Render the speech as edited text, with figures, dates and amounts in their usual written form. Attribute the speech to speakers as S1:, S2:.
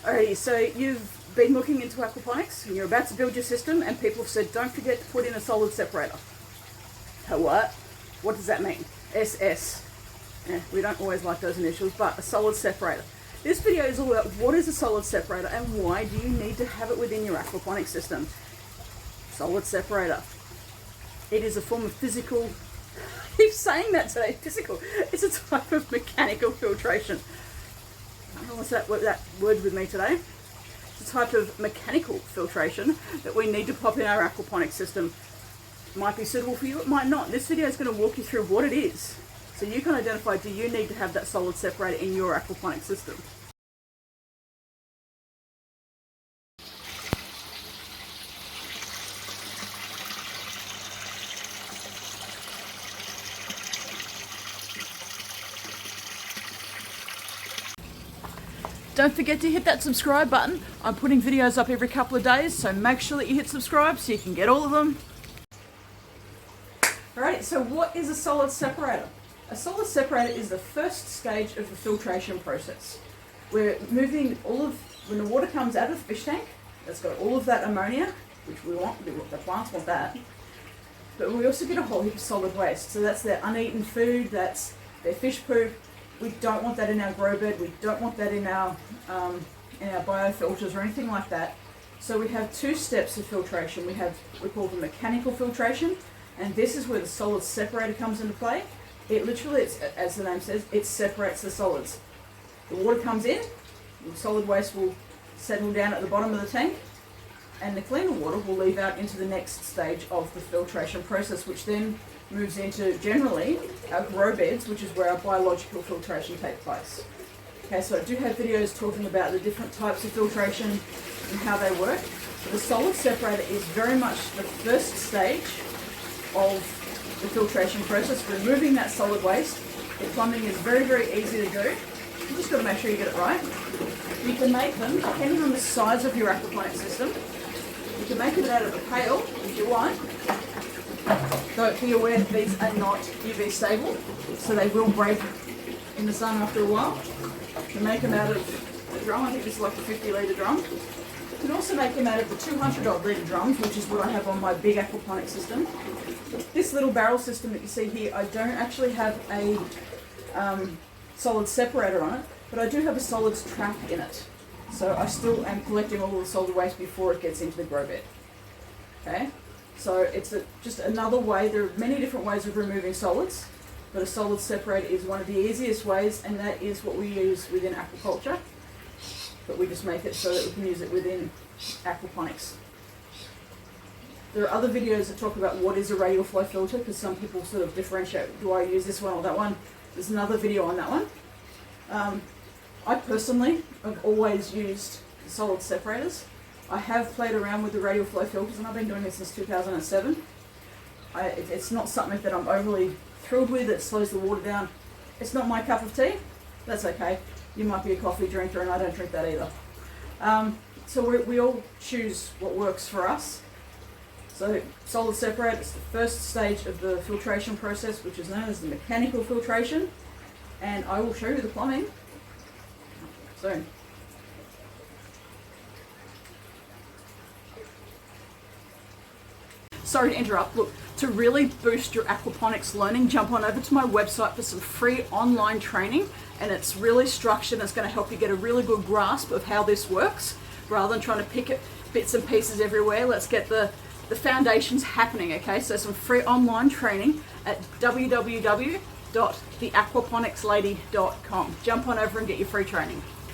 S1: Alrighty, so you've been looking into aquaponics and you're about to build your system and people have said don't forget to put in a solid separator. What? What does that mean? SS. We don't always like those initials, but a solid separator. This video is all about what is a solid separator and why do you need to have it within your aquaponics system. Solid separator. It is a form of physical, I keep saying that today, physical. It's a type of mechanical filtration. I don't know what's that word with me today. It's a type of mechanical filtration that we need to pop in our aquaponics system. It might be suitable for you, it might not. This video is going to walk you through what it is, so you can identify, do you need to have that solid separator in your aquaponics system? Don't forget to hit that subscribe button. I'm putting videos up every couple of days, so make sure that you hit subscribe so you can get all of them. Alright, so what is a solid separator? A solid separator is the first stage of the filtration process. We're moving when the water comes out of the fish tank, that's got all of that ammonia, which we want, the plants want that, but we also get a whole heap of solid waste. So that's their uneaten food, that's their fish poop. We don't want that in our grow bed, we don't want that in our biofilters or anything like that. So we have two steps of filtration. We call them mechanical filtration, and this is where the solid separator comes into play. It literally, as the name says, it separates the solids. The water comes in, the solid waste will settle down at the bottom of the tank, and the cleaner water will leave out into the next stage of the filtration process, which then moves into, generally, our grow beds, which is where our biological filtration takes place. Okay, so I do have videos talking about the different types of filtration and how they work. So the solid separator is very much the first stage of the filtration process, removing that solid waste. The plumbing is very, very easy to do. You just got to make sure you get it right. You can make them, depending on the size of your aquaponics system, you can make it out of a pail if you want. So be aware that these are not UV stable, so they will break in the sun after a while. You can make them out of a drum, I think this is like a 50-litre drum. You can also make them out of the 200-odd litre drums, which is what I have on my big aquaponics system. This little barrel system that you see here, I don't actually have a solid separator on it, but I do have a solids trap in it. So I still am collecting all the solid waste before it gets into the grow bed. Okay? So it's just another way. There are many different ways of removing solids, but a solid separator is one of the easiest ways, and that is what we use within aquaculture. But we just make it so that we can use it within aquaponics. There are other videos that talk about what is a radial flow filter, because some people sort of differentiate, do I use this one or that one? There's another video on that one. I personally have always used solid separators. I have played around with the radial flow filters, and I've been doing it since 2007. It's not something that I'm overly thrilled with. It slows the water down. It's not my cup of tea. That's okay. You might be a coffee drinker, and I don't drink that either. So we all choose what works for us. So solid separator is the first stage of the filtration process, which is known as the mechanical filtration, and I will show you the plumbing soon. Sorry to interrupt. Look, to really boost your aquaponics learning, jump on over to my website for some free online training, and it's really structured and it's going to help you get a really good grasp of how this works rather than trying to pick it bits and pieces everywhere. Let's get the foundations happening, okay? So some free online training at www.theaquaponicslady.com. Jump on over and get your free training.